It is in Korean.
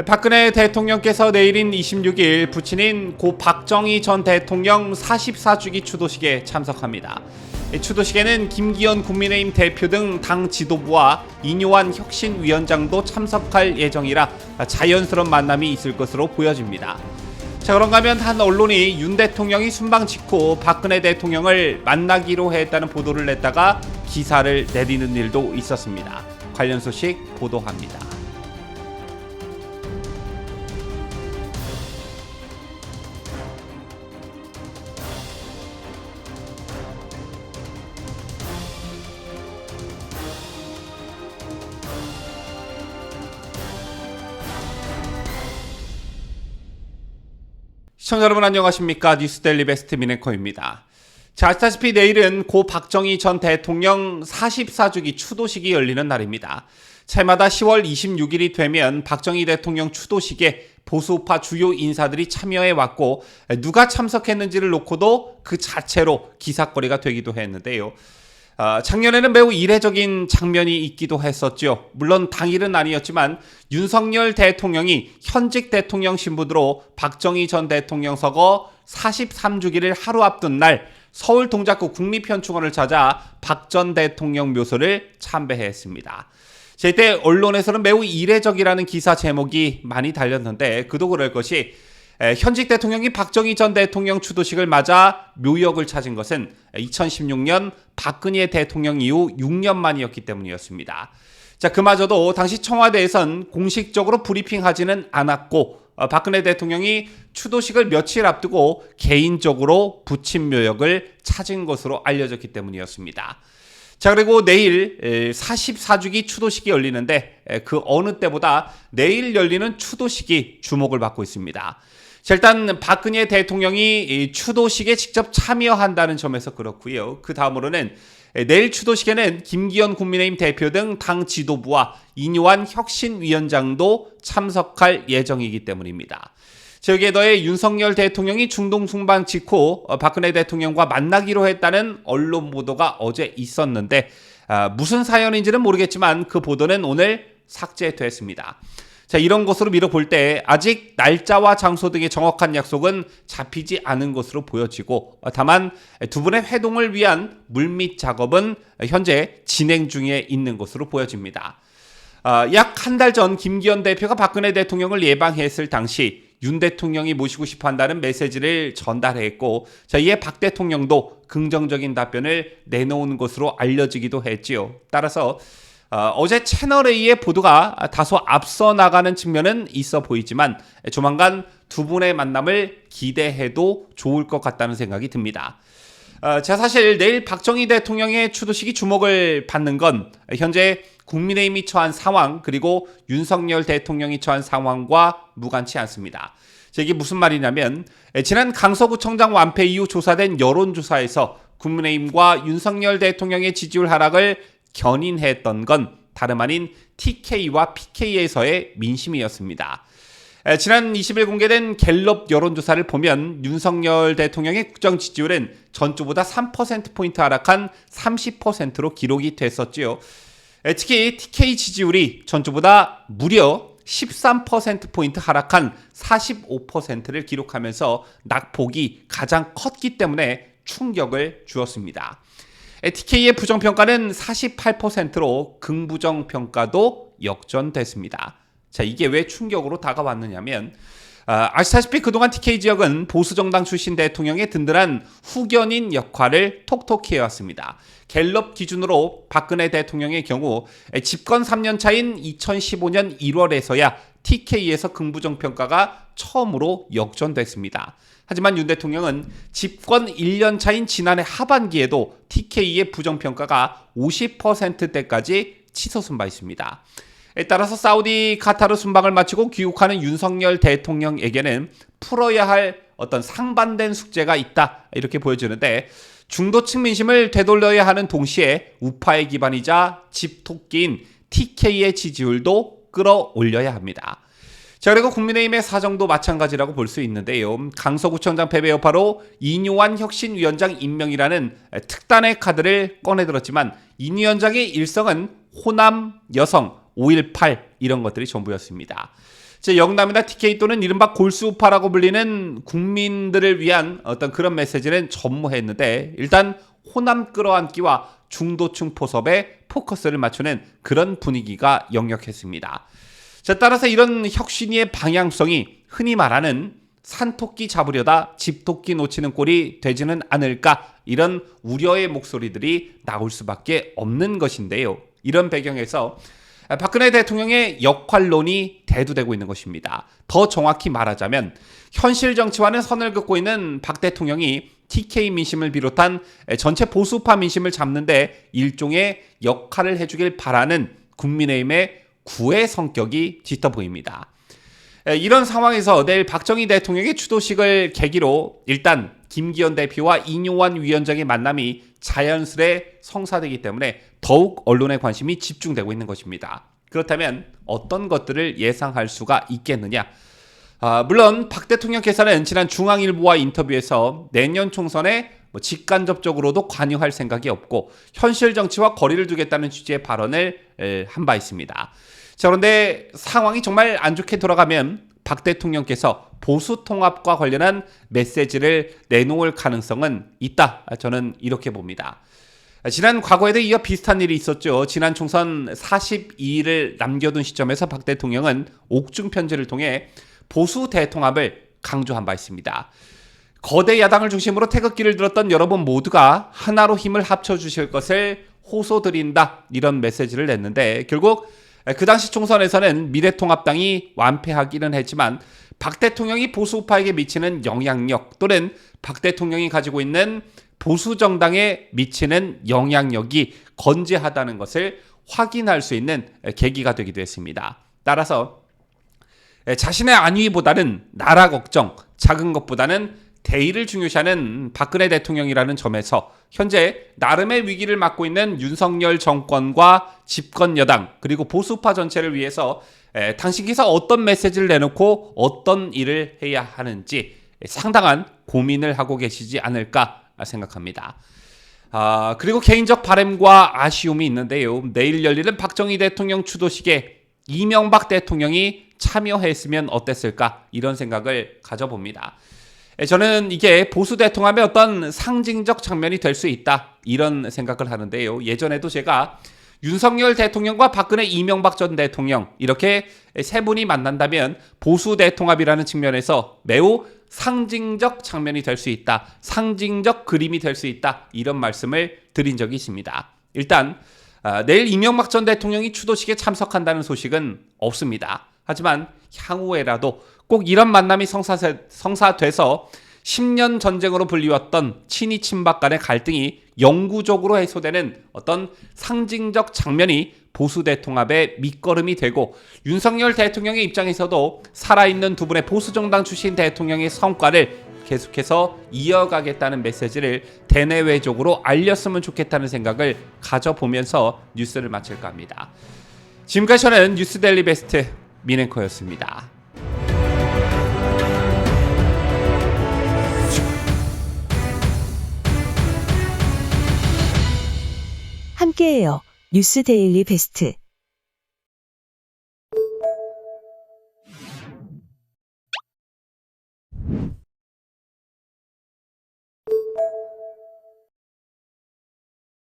박근혜 대통령께서 내일인 26일 부친인 고 박정희 전 대통령 44주기 추도식에 참석합니다. 추도식에는 김기현 국민의힘 대표 등 당 지도부와 이뇨한 혁신위원장도 참석할 예정이라 자연스러운 만남이 있을 것으로 보여집니다. 자, 그런가 하면 한 언론이 윤 대통령이 순방 직후 박근혜 대통령을 만나기로 했다는 보도를 냈다가 기사를 내리는 일도 있었습니다. 관련 소식 보도합니다. 시청자 여러분 안녕하십니까? 뉴스데일리 베스트 민앵커입니다. 자, 아시다시피 내일은 고 박정희 전 대통령 44주기 추도식이 열리는 날입니다. 해마다 10월 26일이 되면 박정희 대통령 추도식에 보수파 주요 인사들이 참여해왔고 누가 참석했는지를 놓고도 그 자체로 기사거리가 되기도 했는데요. 작년에는 매우 이례적인 장면이 있기도 했었죠. 물론 당일은 아니었지만 윤석열 대통령이 현직 대통령 신분으로 박정희 전 대통령 서거 43주기를 하루 앞둔 날 서울 동작구 국립현충원을 찾아 박 전 대통령 묘소를 참배했습니다. 이때 언론에서는 매우 이례적이라는 기사 제목이 많이 달렸는데 그도 그럴 것이 현직 대통령이 박정희 전 대통령 추도식을 맞아 묘역을 찾은 것은 2016년 박근혜 대통령 이후 6년 만이었기 때문이었습니다. 자, 그마저도 당시 청와대에선 공식적으로 브리핑하지는 않았고 박근혜 대통령이 추도식을 며칠 앞두고 개인적으로 부친 묘역을 찾은 것으로 알려졌기 때문이었습니다. 자, 그리고 내일 44주기 추도식이 열리는데 그 어느 때보다 내일 열리는 추도식이 주목을 받고 있습니다. 자, 일단 박근혜 대통령이 추도식에 직접 참여한다는 점에서 그렇고요. 그 다음으로는 내일 추도식에는 김기현 국민의힘 대표 등 당 지도부와 이뇨한 혁신위원장도 참석할 예정이기 때문입니다. 자, 여기에 더해 윤석열 대통령이 중동 순방 직후 박근혜 대통령과 만나기로 했다는 언론 보도가 어제 있었는데 무슨 사연인지는 모르겠지만 그 보도는 오늘 삭제됐습니다. 자, 이런 것으로 미뤄볼 때 아직 날짜와 장소 등의 정확한 약속은 잡히지 않은 것으로 보여지고 다만 두 분의 회동을 위한 물밑 작업은 현재 진행 중에 있는 것으로 보여집니다. 약 한 달 전 김기현 대표가 박근혜 대통령을 예방했을 당시 윤 대통령이 모시고 싶어 한다는 메시지를 전달했고 자, 이에 박 대통령도 긍정적인 답변을 내놓은 것으로 알려지기도 했지요. 따라서 어제 채널A의 보도가 다소 앞서 나가는 측면은 있어 보이지만 조만간 두 분의 만남을 기대해도 좋을 것 같다는 생각이 듭니다. 제가 사실 내일 박정희 대통령의 추도식이 주목을 받는 건 현재 국민의힘이 처한 상황 그리고 윤석열 대통령이 처한 상황과 무관치 않습니다. 이게 무슨 말이냐면 지난 강서구청장 완패 이후 조사된 여론조사에서 국민의힘과 윤석열 대통령의 지지율 하락을 견인했던 건 다름 아닌 TK와 PK에서의 민심이었습니다. 지난 20일 공개된 갤럽 여론조사를 보면 윤석열 대통령의 국정 지지율은 전주보다 3%포인트 하락한 30%로 기록이 됐었지요. 특히 TK 지지율이 전주보다 무려 13%포인트 하락한 45%를 기록하면서 낙폭이 가장 컸기 때문에 충격을 주었습니다. TK의 부정평가는 48%로 긍부정평가도 역전됐습니다. 자, 이게 왜 충격으로 다가왔느냐면 아시다시피 그동안 TK 지역은 보수정당 출신 대통령의 든든한 후견인 역할을 톡톡히 해왔습니다. 갤럽 기준으로 박근혜 대통령의 경우 집권 3년 차인 2015년 1월에서야 TK에서 긍부정평가가 처음으로 역전됐습니다. 하지만 윤 대통령은 집권 1년 차인 지난해 하반기에도 TK의 부정평가가 50%대까지 치솟은 바 있습니다. 따라서 사우디 카타르 순방을 마치고 귀국하는 윤석열 대통령에게는 풀어야 할 어떤 상반된 숙제가 있다 이렇게 보여지는데 중도층 민심을 되돌려야 하는 동시에 우파의 기반이자 집토끼인 TK의 지지율도 끌어올려야 합니다. 자, 그리고 국민의힘의 사정도 마찬가지라고 볼 수 있는데요. 강서구청장 패배 여파로 이뇨한 혁신위원장 임명이라는 특단의 카드를 꺼내들었지만 이 위원장의 일성은 호남, 여성, 5.18 이런 것들이 전부였습니다. 영남이나 TK 또는 이른바 골수우파라고 불리는 국민들을 위한 어떤 그런 메시지는 전무했는데 일단 호남 끌어안기와 중도층 포섭에 포커스를 맞추는 그런 분위기가 역력했습니다. 따라서 이런 혁신위의 방향성이 흔히 말하는 산토끼 잡으려다 집토끼 놓치는 꼴이 되지는 않을까 이런 우려의 목소리들이 나올 수밖에 없는 것인데요. 이런 배경에서 박근혜 대통령의 역할론이 대두되고 있는 것입니다. 더 정확히 말하자면 현실 정치와는 선을 긋고 있는 박 대통령이 TK 민심을 비롯한 전체 보수파 민심을 잡는데 일종의 역할을 해주길 바라는 국민의힘의 구애 성격이 짙어 보입니다. 이런 상황에서 내일 박정희 대통령의 추도식을 계기로 일단 김기현 대표와 이뇨환 위원장의 만남이 자연스레 성사되기 때문에 더욱 언론의 관심이 집중되고 있는 것입니다. 그렇다면 어떤 것들을 예상할 수가 있겠느냐? 물론 박 대통령께서는 지난 중앙일보와 인터뷰에서 내년 총선에 직간접적으로도 관여할 생각이 없고 현실 정치와 거리를 두겠다는 취지의 발언을 한 바 있습니다. 그런데 상황이 정말 안 좋게 돌아가면 박 대통령께서 보수 통합과 관련한 메시지를 내놓을 가능성은 있다. 저는 이렇게 봅니다. 지난 과거에도 이어 비슷한 일이 있었죠. 지난 총선 42일을 남겨둔 시점에서 박 대통령은 옥중 편지를 통해 보수 대통합을 강조한 바 있습니다. 거대 야당을 중심으로 태극기를 들었던 여러분 모두가 하나로 힘을 합쳐주실 것을 호소드린다. 이런 메시지를 냈는데 결국 그 당시 총선에서는 미래통합당이 완패하기는 했지만 박 대통령이 보수파에게 미치는 영향력 또는 박 대통령이 가지고 있는 보수정당에 미치는 영향력이 건재하다는 것을 확인할 수 있는 계기가 되기도 했습니다. 따라서 자신의 안위보다는 나라 걱정, 작은 것보다는 대의를 중요시하는 박근혜 대통령이라는 점에서 현재 나름의 위기를 맞고 있는 윤석열 정권과 집권 여당 그리고 보수파 전체를 위해서 당신께서 어떤 메시지를 내놓고 어떤 일을 해야 하는지 상당한 고민을 하고 계시지 않을까 생각합니다. 그리고 개인적 바람과 아쉬움이 있는데요. 내일 열리는 박정희 대통령 추도식에 이명박 대통령이 참여했으면 어땠을까 이런 생각을 가져봅니다. 저는 이게 보수 대통합의 어떤 상징적 장면이 될 수 있다 이런 생각을 하는데요. 예전에도 제가 윤석열 대통령과 박근혜 이명박 전 대통령 이렇게 세 분이 만난다면 보수 대통합이라는 측면에서 매우 상징적 장면이 될 수 있다. 상징적 그림이 될 수 있다. 이런 말씀을 드린 적이 있습니다. 일단 내일 이명박 전 대통령이 추도식에 참석한다는 소식은 없습니다. 하지만 향후에라도 꼭 이런 만남이 성사돼서 10년 전쟁으로 불리웠던 친이 친박 간의 갈등이 영구적으로 해소되는 어떤 상징적 장면이 보수 대통합의 밑거름이 되고 윤석열 대통령의 입장에서도 살아있는 두 분의 보수정당 출신 대통령의 성과를 계속해서 이어가겠다는 메시지를 대내외적으로 알렸으면 좋겠다는 생각을 가져보면서 뉴스를 마칠까 합니다. 지금까지 저는 뉴스데일리 베스트 민앵커였습니다. 함께해요. 뉴스 데일리 베스트.